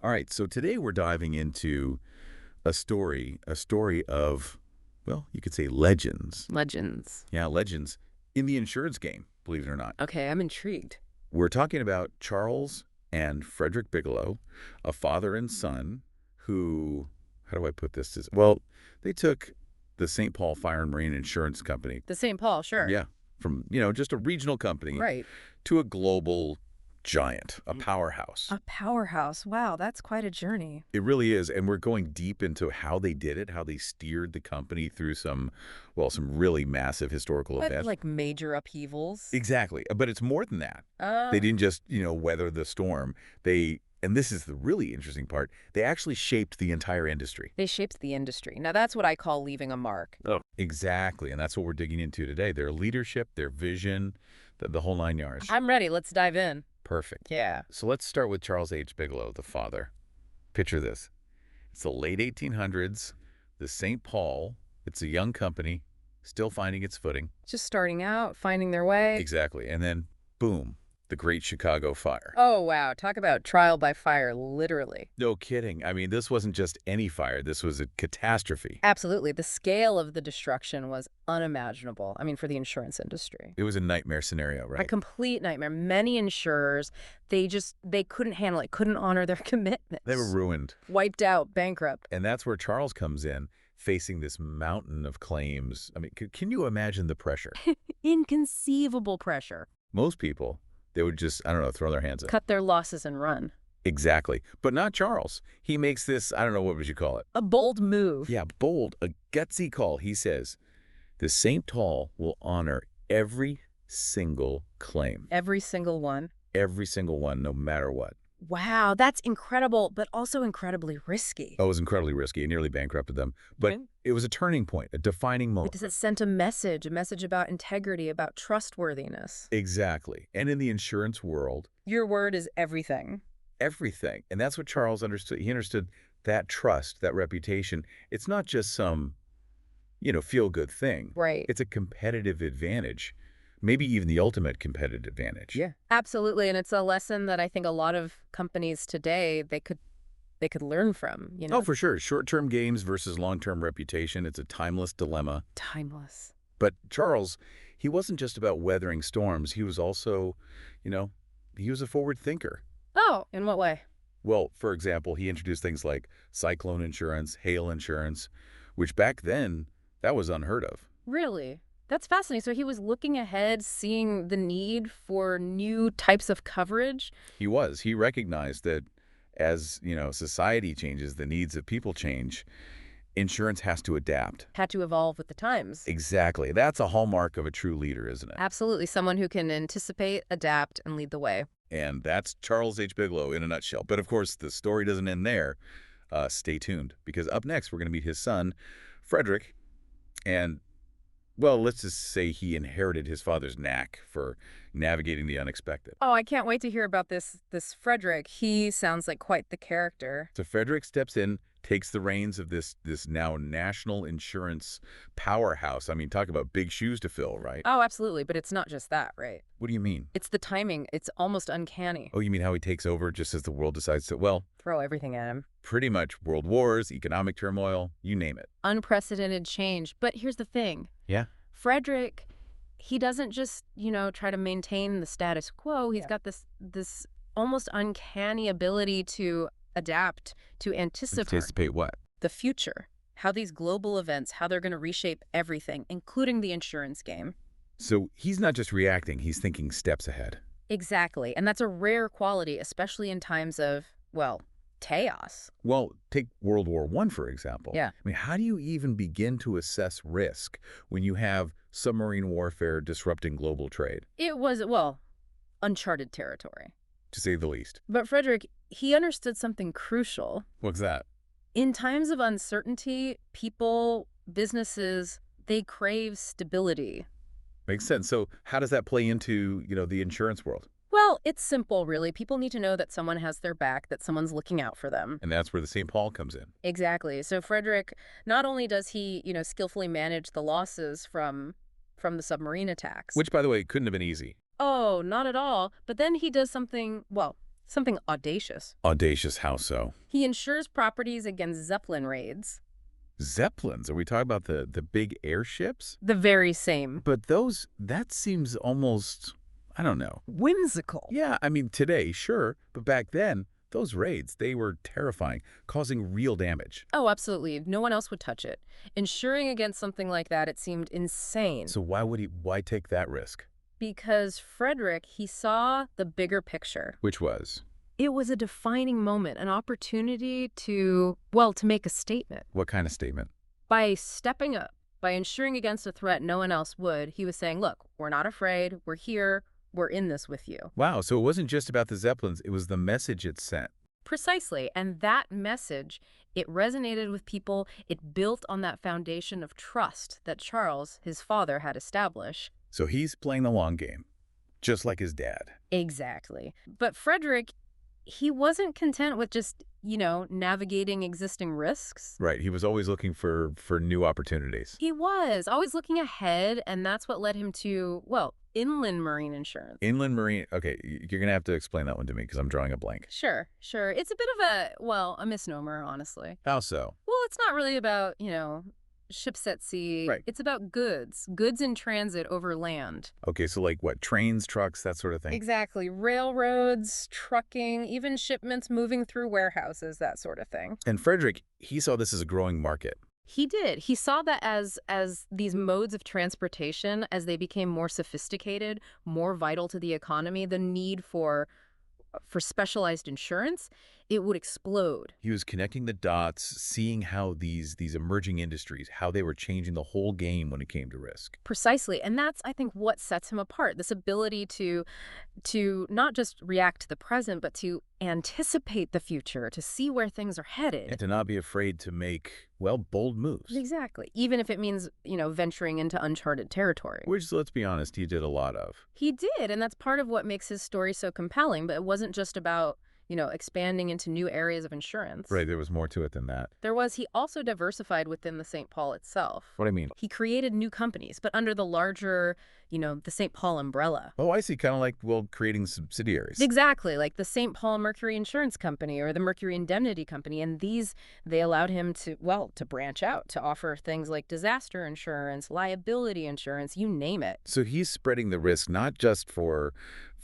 All right, so today we're diving into a story of, well, you could say legends. Legends. Yeah, legends in the insurance game, believe it or not. Okay, I'm intrigued. We're talking about Charles and Frederick Bigelow, a father and son who, how do I put this? Well, they took the St. Paul Fire and Marine Insurance Company, The St. Paul, sure. yeah, from, just a regional company Right. to a global giant, a powerhouse. A powerhouse. Wow, that's quite a journey. It really is, and we're going deep into how they did it, how they steered the company through some really massive historical But events. like major upheavals. Exactly, but it's more than that. They Uh, didn't just, weather the storm. And this is the really interesting part, they actually shaped the entire industry. they shaped the industry. Now that's what I call leaving a mark. Oh. Exactly, and that's what we're digging into today. Their leadership, their vision, the whole nine yards. I'm ready. Let's dive in. Perfect. Yeah. So let's start with Charles H. Bigelow, the father. Picture this. It's the late 1800s, the St. Paul. It's a young company, still finding its footing. Just starting out, finding their way. Exactly. And then, boom, the Great Chicago Fire. Oh, wow. Talk about trial by fire, literally. No kidding. I mean, this wasn't just any fire. This was a catastrophe. Absolutely. The scale of the destruction was unimaginable. I mean, for the insurance industry. It was a nightmare scenario, A right? complete nightmare. Many insurers, they couldn't handle it, couldn't honor their commitments. They were ruined. Wiped out, bankrupt. And that's where Charles comes in, facing this mountain of claims. I mean, can you imagine the pressure? Inconceivable pressure. Most people, they would just, I don't know, throw their hands up. Cut their losses and run. Exactly. But not Charles. He makes this, I don't know, what would you call it? A bold move. Yeah, bold, a gutsy call. He says, the St. Paul will honor every single claim. Every single one. Every single one, no matter what. Wow, that's incredible, but also incredibly risky. Oh, it was incredibly risky. It nearly bankrupted them. But Okay. it was a turning point, a defining moment. Because it sent a message about integrity, about trustworthiness. Exactly. And in the insurance world, Your word is everything. everything. And that's what Charles understood. He understood that trust, that reputation. It's not just some, feel-good thing. Right. It's a competitive advantage, maybe even the ultimate competitive advantage. Yeah. Absolutely, and it's a lesson that I think a lot of companies today they could learn from, Oh, for sure. Short-term gains versus long-term reputation. It's a timeless dilemma. Timeless. But Charles, he wasn't just about weathering storms. He was also, he was a forward thinker. Oh, in what way? Well, for example, he introduced things like cyclone insurance, hail insurance, which back then, that was unheard of. Really? That's fascinating. So he was looking ahead, seeing the need for new types of coverage. He was. He recognized that as, society changes, the needs of people change, insurance has to adapt. Had to evolve with the times. Exactly. That's a hallmark of a true leader, isn't it? Absolutely. Someone who can anticipate, adapt, and lead the way. And that's Charles H. Bigelow in a nutshell. But of course, the story doesn't end there. Stay tuned, because up next, we're going to meet his son, Frederick. And, well, let's just say he inherited his father's knack for navigating the unexpected. Oh, I can't wait to hear about this Frederick. He sounds like quite the character. So Frederick steps in, takes the reins of this now national insurance powerhouse. I mean, talk about big shoes to fill, right? Oh, absolutely. But it's not just that, right? What do you mean? It's the timing. It's almost uncanny. Oh, you mean how he takes over just as the world decides to, well, Throw everything at him. pretty much world wars, economic turmoil, you name it. Unprecedented change. But here's the thing. Yeah. Frederick, he doesn't just, try to maintain the status quo. He's got this almost uncanny ability to adapt, to Anticipate what? the future, how these global events, how they're going to reshape everything, including the insurance game. So he's not just reacting, he's thinking steps ahead. Exactly. And that's a rare quality, especially in times of, well, chaos. Well, take World War I, for example. Yeah. I mean, how do you even begin to assess risk when you have submarine warfare disrupting global trade, It was, well, uncharted territory. to say the least? But Frederick, he understood something crucial. What's that? In times of uncertainty, people, businesses, they crave stability. Makes sense. So how does that play into, the insurance world? Well, it's simple, really. People need to know that someone has their back, that someone's looking out for them. And that's where the St. Paul comes in. Exactly. So Frederick, not only does he, skillfully manage the losses from the submarine attacks. Which, by the way, couldn't have been easy. Oh, not at all. But then he does something, well, Something audacious. Audacious, how so? He insures properties against Zeppelin raids. Zeppelins? Are we talking about the big airships? The very same. But that seems almost, I don't know. Whimsical. Yeah, I mean, today, sure, but back then, those raids, they were terrifying, causing real damage. Oh, absolutely. No one else would touch it. Insuring against something like that, it seemed insane. So why take that risk? Because Frederick, he saw the bigger picture. Which was? It was a defining moment, an opportunity to make a statement. What kind of statement? By stepping up, by insuring against a threat no one else would, he was saying, look, we're not afraid, we're here, we're in this with you. Wow, so it wasn't just about the Zeppelins, it was the message it sent. Precisely, and that message, it resonated with people, it built on that foundation of trust that Charles, his father, had established. So he's playing the long game, just like his dad. Exactly. But Frederick, he wasn't content with just, navigating existing risks. Right, he was always looking for new opportunities. He was always looking ahead, and that's what led him to, inland marine insurance. Inland marine, okay, you're going to have to explain that one to me because I'm drawing a blank. Sure. It's a bit of a misnomer, honestly. How so? Well, it's not really about, ships at sea. Right. It's about goods in transit over land. Okay, so like what, trains, trucks, that sort of thing? Exactly. Railroads, trucking, even shipments moving through warehouses, that sort of thing. And Frederick, he saw this as a growing market. He did. He saw that as these modes of transportation, as they became more sophisticated, more vital to the economy, the need for specialized insurance, it would explode. He was connecting the dots, seeing how these emerging industries, how they were changing the whole game when it came to risk. Precisely. And that's, I think, what sets him apart, this ability to not just react to the present, but to anticipate the future, to see where things are headed. And to not be afraid to make, bold moves. Exactly. Even if it means, venturing into uncharted territory. Which, let's be honest, he did a lot of. He did, and that's part of what makes his story so compelling, but it wasn't just about expanding into new areas of insurance. Right, there was more to it than that. He also diversified within the St. Paul itself. What do I mean? He created new companies, but under the larger, the St. Paul umbrella. Oh, I see, kind of like, creating subsidiaries. Exactly, like the St. Paul Mercury Insurance Company or the Mercury Indemnity Company. And they allowed him to branch out, to offer things like disaster insurance, liability insurance, you name it. So he's spreading the risk not just for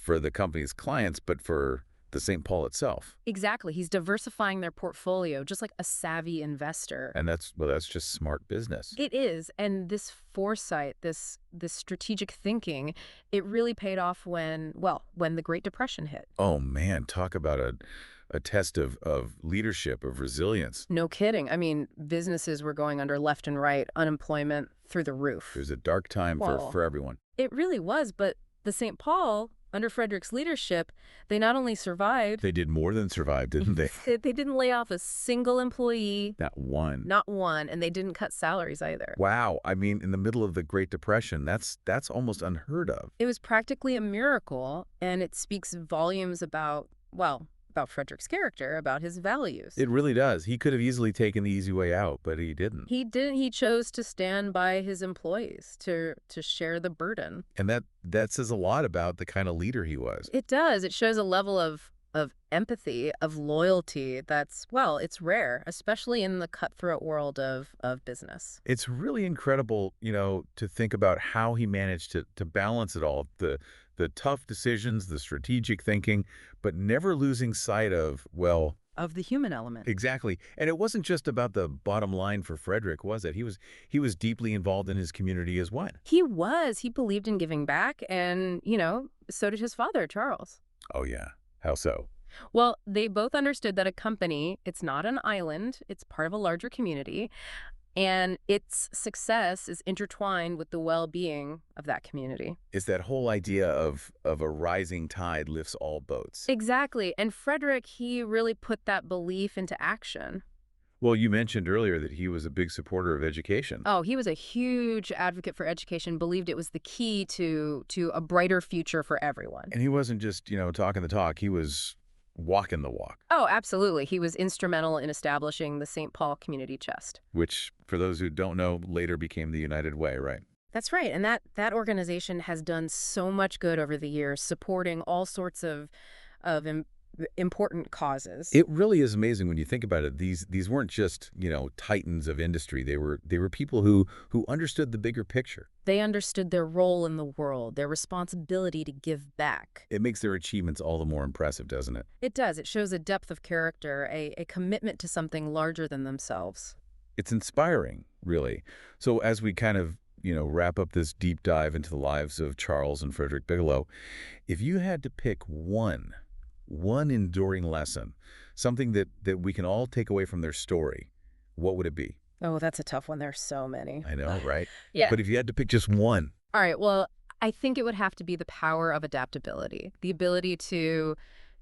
the company's clients, but for the St. Paul itself. Exactly. He's diversifying their portfolio, just like a savvy investor. And that's just smart business. It is. And this foresight, this strategic thinking, it really paid off when the Great Depression hit. Oh, man, talk about a test of leadership, of resilience. No kidding. I mean, businesses were going under left and right, unemployment through the roof. It was a dark time for everyone. It really was, but the St. Paul, under Frederick's leadership, they not only survived... They did more than survive, didn't they? They didn't lay off a single employee. Not one. Not one, and they didn't cut salaries either. Wow. I mean, in the middle of the Great Depression, that's almost unheard of. It was practically a miracle, and it speaks volumes about Frederick's character, about his values. It really does. He could have easily taken the easy way out, but he didn't. He didn't. He chose to stand by his employees, to share the burden. And that says a lot about the kind of leader he was. It does. It shows a level of empathy, of loyalty that's, it's rare, especially in the cutthroat world of business. It's really incredible, to think about how he managed to balance it all. The tough decisions, the strategic thinking, but never losing sight of the human element. Exactly. And it wasn't just about the bottom line for Frederick, was it? He was deeply involved in his community as well. He was. He believed in giving back, and, so did his father, Charles. Oh, yeah. How so? Well, they both understood that a company, it's not an island, it's part of a larger community, and its success is intertwined with the well-being of that community. It's that whole idea of a rising tide lifts all boats. Exactly. And Frederick, he really put that belief into action. Well, you mentioned earlier that he was a big supporter of education. Oh, he was a huge advocate for education, believed it was the key to a brighter future for everyone. And he wasn't just, talking the talk. He was walking the walk. Oh, absolutely. He was instrumental in establishing the St. Paul Community Chest. Which, for those who don't know, later became the United Way, right? That's right. And that organization has done so much good over the years, supporting all sorts of important causes. It really is amazing when you think about it. These weren't just, titans of industry. They were people who understood the bigger picture. They understood their role in the world, their responsibility to give back. It makes their achievements all the more impressive, doesn't it? It does. It shows a depth of character, a commitment to something larger than themselves. It's inspiring, really. So as we kind of, wrap up this deep dive into the lives of Charles and Frederick Bigelow, if you had to pick one enduring lesson, something that we can all take away from their story, what would it be? Oh, that's a tough one. There's so many. I know, right? Yeah. But if you had to pick just one, All right. Well, I think it would have to be the power of adaptability, the ability to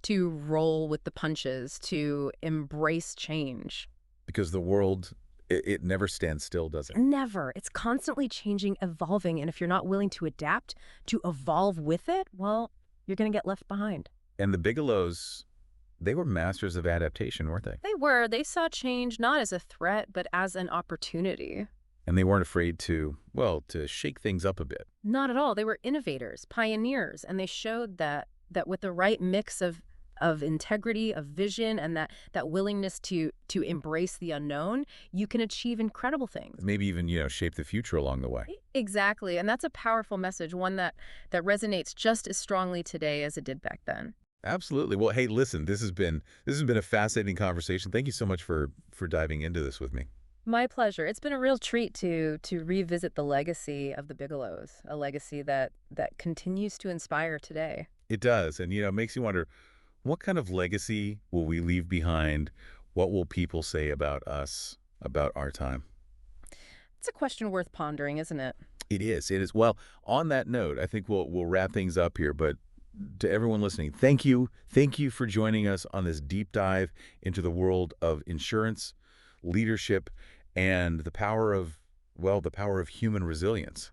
roll with the punches, to embrace change. because the world, it never stands still, does it? Never. It's constantly changing, evolving, and if you're not willing to adapt, to evolve with it, well, you're going to get left behind. And the Bigelows, they were masters of adaptation, weren't they? They were. They saw change not as a threat, but as an opportunity. And they weren't afraid to, well, to shake things up a bit. Not at all. They were innovators, pioneers, and they showed that with the right mix of integrity, of vision, and that willingness to embrace the unknown, you can achieve incredible things. Maybe even, shape the future along the way. Exactly. And that's a powerful message, one that resonates just as strongly today as it did back then. Absolutely. Well, hey, listen, this has been a fascinating conversation. Thank you so much for diving into this with me. My pleasure. It's been a real treat to revisit the legacy of the Bigelows, a legacy that continues to inspire today. It does. And, it makes you wonder, what kind of legacy will we leave behind? What will people say about us, about our time? It's a question worth pondering, isn't it? It is. It is. Well, on that note, I think we'll wrap things up here. But to everyone listening, thank you. Thank you for joining us on this deep dive into the world of insurance, leadership, and the power of human resilience.